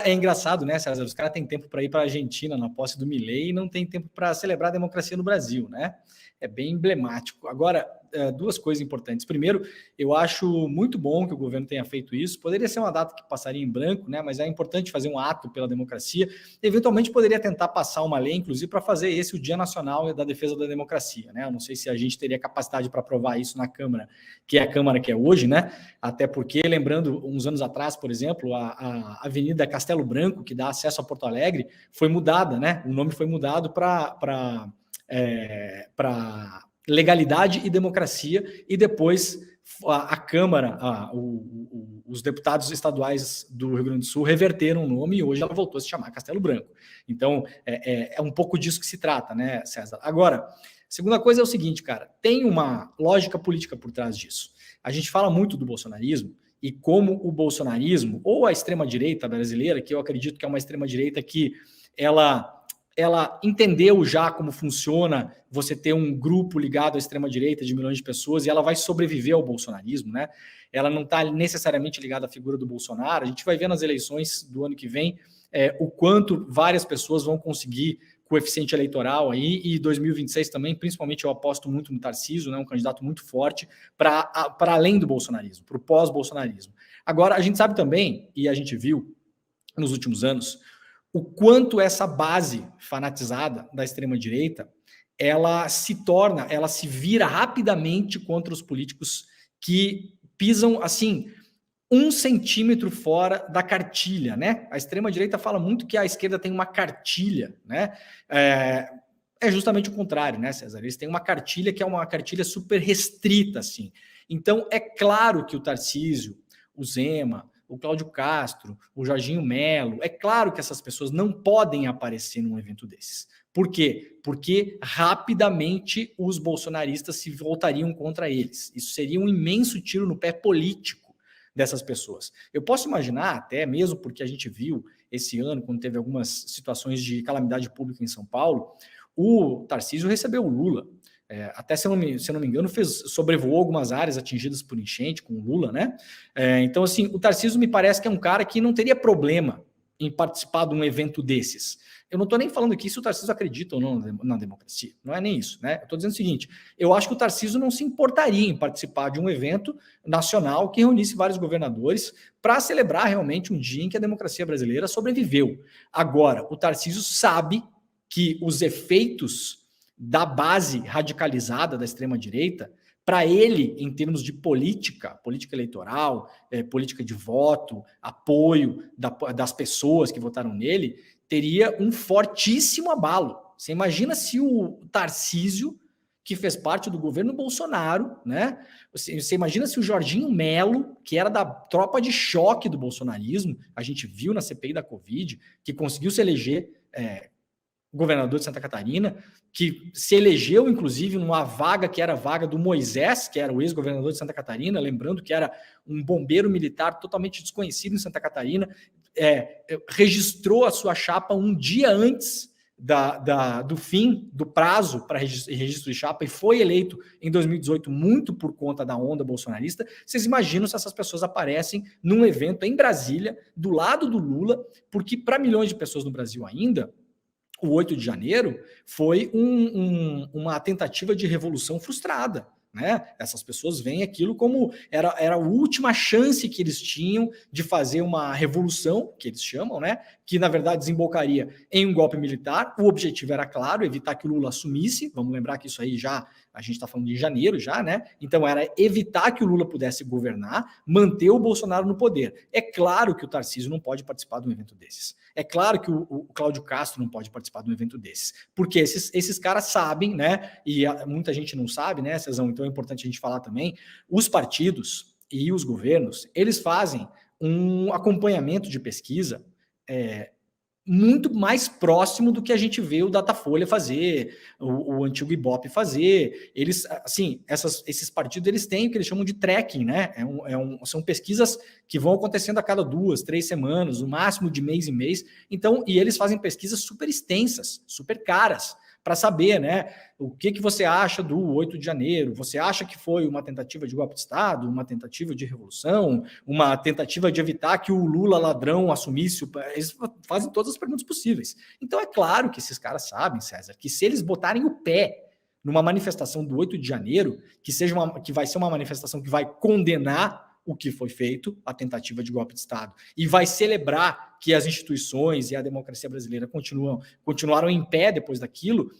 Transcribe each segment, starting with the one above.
é engraçado, né, César? Os caras têm tempo para ir para a Argentina na posse do Milei e não tem tempo para celebrar a democracia no Brasil, né? É bem emblemático. Agora, duas coisas importantes. Primeiro, eu acho muito bom que o governo tenha feito isso. Poderia ser uma data que passaria em branco, né? Mas é importante fazer um ato pela democracia. Eventualmente poderia tentar passar uma lei, inclusive, para fazer esse o Dia Nacional da Defesa da Democracia, né? Eu não sei se a gente teria capacidade para aprovar isso na Câmara, que é a Câmara que é hoje, né? Até porque, lembrando, uns anos atrás, por exemplo, a Avenida Castelo Branco, que dá acesso a Porto Alegre, foi mudada, né? O nome foi mudado para legalidade e democracia, e depois a Câmara, os deputados estaduais do Rio Grande do Sul reverteram o nome e hoje ela voltou a se chamar Castelo Branco. Então, é um pouco disso que se trata, né, César? Agora, segunda coisa é o seguinte, cara, tem uma lógica política por trás disso. A gente fala muito do bolsonarismo e como o bolsonarismo, ou a extrema-direita brasileira, que eu acredito que é uma extrema-direita que ela entendeu já como funciona você ter um grupo ligado à extrema-direita de milhões de pessoas e ela vai sobreviver ao bolsonarismo, né? Ela não está necessariamente ligada à figura do Bolsonaro. A gente vai ver nas eleições do ano que vem o quanto várias pessoas vão conseguir coeficiente eleitoral aí, e 2026 também, principalmente eu aposto muito no Tarcísio, né, um candidato muito forte para além do bolsonarismo, para o pós-bolsonarismo. Agora, a gente sabe também, e a gente viu nos últimos anos, o quanto essa base fanatizada da extrema-direita, ela se vira rapidamente contra os políticos que pisam, assim, 1 centímetro fora da cartilha, né? A extrema-direita fala muito que a esquerda tem uma cartilha, né? É justamente o contrário, né, César? Eles têm uma cartilha que é uma cartilha super restrita, assim. Então, é claro que o Tarcísio, o Zema, o Cláudio Castro, o Jorginho Melo, é claro que essas pessoas não podem aparecer num evento desses. Por quê? Porque rapidamente os bolsonaristas se voltariam contra eles. Isso seria um imenso tiro no pé político dessas pessoas. Eu posso imaginar, até mesmo porque a gente viu esse ano, quando teve algumas situações de calamidade pública em São Paulo, o Tarcísio recebeu o Lula. Até, se eu não me engano, sobrevoou algumas áreas atingidas por enchente com o Lula, né? Então, assim, o Tarcísio me parece que é um cara que não teria problema em participar de um evento desses. Eu não estou nem falando aqui se o Tarcísio acredita ou não na democracia. Não é nem isso, né? Eu estou dizendo o seguinte, eu acho que o Tarcísio não se importaria em participar de um evento nacional que reunisse vários governadores para celebrar realmente um dia em que a democracia brasileira sobreviveu. Agora, o Tarcísio sabe que os efeitos da base radicalizada da extrema-direita, para ele, em termos de política eleitoral, política de voto, apoio das pessoas que votaram nele, teria um fortíssimo abalo. Você imagina se o Tarcísio, que fez parte do governo Bolsonaro, né? Você imagina se o Jorginho Melo, que era da tropa de choque do bolsonarismo, a gente viu na CPI da Covid, que conseguiu se eleger governador de Santa Catarina, que se elegeu, inclusive, numa vaga que era a vaga do Moisés, que era o ex-governador de Santa Catarina, lembrando que era um bombeiro militar totalmente desconhecido em Santa Catarina, registrou a sua chapa um dia antes do fim do prazo para registro de chapa e foi eleito em 2018 muito por conta da onda bolsonarista. Vocês imaginam se essas pessoas aparecem num evento em Brasília, do lado do Lula, porque para milhões de pessoas no Brasil ainda, o 8 de janeiro foi uma tentativa de revolução frustrada, né? Essas pessoas veem aquilo como era a última chance que eles tinham de fazer uma revolução, que eles chamam, né? Que na verdade desembocaria em um golpe militar. O objetivo era claro, evitar que o Lula assumisse. Vamos lembrar que isso aí já a gente está falando de janeiro já, né? Então era evitar que o Lula pudesse governar, manter o Bolsonaro no poder. É claro que o Tarcísio não pode participar de um evento desses. É claro que o Cláudio Castro não pode participar de um evento desses. Porque esses caras sabem, né? E muita gente não sabe, né, Cezão? Então é importante a gente falar também. Os partidos e os governos, eles fazem um acompanhamento de pesquisa muito mais próximo do que a gente vê o Datafolha fazer, o antigo Ibope fazer. Eles, assim, esses partidos, eles têm o que eles chamam de tracking, né? São pesquisas que vão acontecendo a cada 2, 3 semanas, no máximo de mês em mês. Então, e eles fazem pesquisas super extensas, super caras, para saber, né, o que você acha do 8 de janeiro. Você acha que foi uma tentativa de golpe de Estado, uma tentativa de revolução, uma tentativa de evitar que o Lula ladrão assumisse? Eles fazem todas as perguntas possíveis. Então é claro que esses caras sabem, César, que se eles botarem o pé numa manifestação do 8 de janeiro, que vai ser uma manifestação que vai condenar o que foi feito, a tentativa de golpe de Estado, e vai celebrar que as instituições e a democracia brasileira continuaram em pé depois daquilo,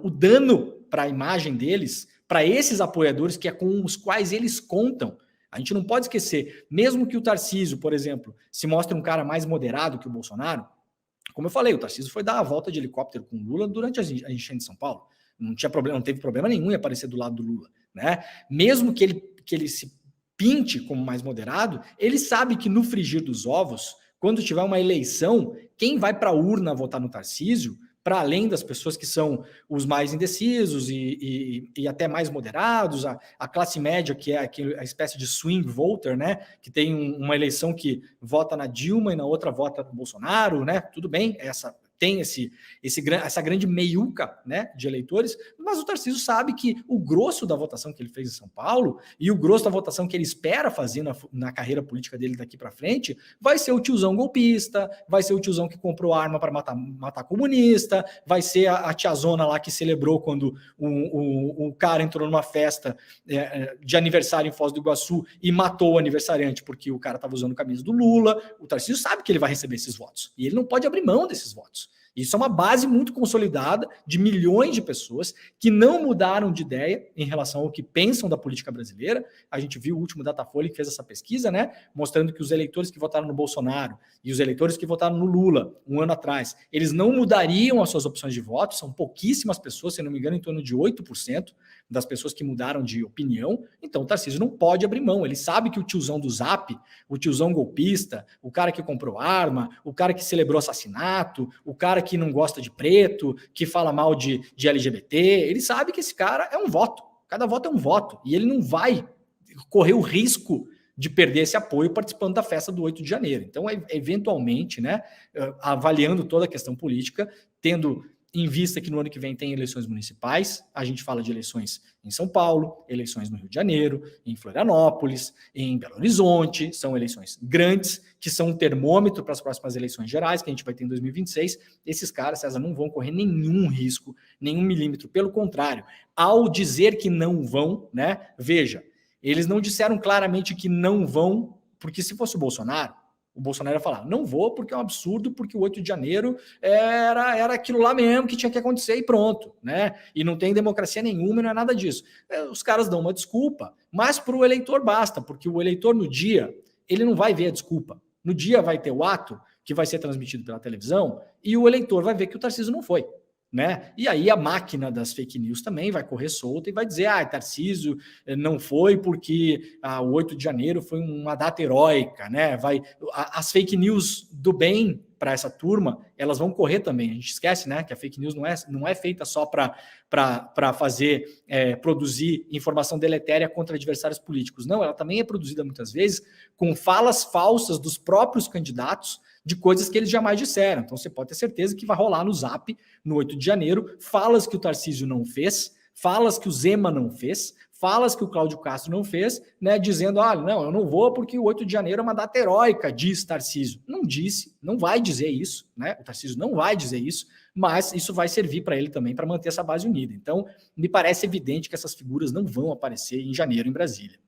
o dano para a imagem deles, para esses apoiadores que é com os quais eles contam. A gente não pode esquecer, mesmo que o Tarcísio, por exemplo, se mostre um cara mais moderado que o Bolsonaro, como eu falei, o Tarcísio foi dar a volta de helicóptero com o Lula durante a enchente de São Paulo. Não tinha problema, não teve problema nenhum em aparecer do lado do Lula, né? Mesmo que ele se pinte como mais moderado, ele sabe que no frigir dos ovos, quando tiver uma eleição, quem vai para a urna votar no Tarcísio, para além das pessoas que são os mais indecisos e até mais moderados, a classe média, que é a espécie de swing voter, né, que tem uma eleição que vota na Dilma e na outra vota no Bolsonaro, né, tudo bem, tem essa grande meiuca, né, de eleitores, mas o Tarcísio sabe que o grosso da votação que ele fez em São Paulo e o grosso da votação que ele espera fazer na carreira política dele daqui para frente vai ser o tiozão golpista, vai ser o tiozão que comprou arma para matar comunista, vai ser a tiazona lá que celebrou quando o cara entrou numa festa de aniversário em Foz do Iguaçu e matou o aniversariante porque o cara estava usando camisa do Lula. O Tarcísio sabe que ele vai receber esses votos e ele não pode abrir mão desses votos. Isso é uma base muito consolidada de milhões de pessoas que não mudaram de ideia em relação ao que pensam da política brasileira. A gente viu o último Datafolha que fez essa pesquisa, né, mostrando que os eleitores que votaram no Bolsonaro e os eleitores que votaram no Lula um ano atrás, eles não mudariam as suas opções de voto. São pouquíssimas pessoas, se não me engano, em torno de 8% das pessoas que mudaram de opinião. Então o Tarcísio não pode abrir mão. Ele sabe que o tiozão do Zap, o tiozão golpista, o cara que comprou arma, o cara que celebrou assassinato, o cara que não gosta de preto, que fala mal de LGBT, ele sabe que esse cara é um voto. Cada voto é um voto. E ele não vai correr o risco de perder esse apoio participando da festa do 8 de janeiro. Então, eventualmente, né, avaliando toda a questão política, tendo em vista que no ano que vem tem eleições municipais, a gente fala de eleições em São Paulo, eleições no Rio de Janeiro, em Florianópolis, em Belo Horizonte, são eleições grandes, que são um termômetro para as próximas eleições gerais, que a gente vai ter em 2026. Esses caras, César, não vão correr nenhum risco, nenhum milímetro. Pelo contrário, ao dizer que não vão, né, veja, eles não disseram claramente que não vão, porque se fosse o Bolsonaro ia falar, não vou porque é um absurdo, porque o 8 de janeiro era aquilo lá mesmo que tinha que acontecer e pronto, né? E não tem democracia nenhuma e não é nada disso. Os caras dão uma desculpa, mas para o eleitor basta, porque o eleitor no dia, ele não vai ver a desculpa. No dia vai ter o ato que vai ser transmitido pela televisão e o eleitor vai ver que o Tarcísio não foi. Né? E aí a máquina das fake news também vai correr solta e vai dizer, Tarcísio não foi porque o 8 de janeiro foi uma data heróica, né? As fake news do bem para essa turma, elas vão correr também. A gente esquece, né, que a fake news não é feita só para produzir informação deletéria contra adversários políticos. Não, ela também é produzida muitas vezes com falas falsas dos próprios candidatos de coisas que eles jamais disseram. Então você pode ter certeza que vai rolar no Zap, no 8 de janeiro, falas que o Tarcísio não fez, falas que o Zema não fez, falas que o Cláudio Castro não fez, né, dizendo, não, eu não vou porque o 8 de janeiro é uma data heróica, diz Tarcísio. Não disse, não vai dizer isso, né? O Tarcísio não vai dizer isso, mas isso vai servir para ele também para manter essa base unida. Então, me parece evidente que essas figuras não vão aparecer em janeiro em Brasília.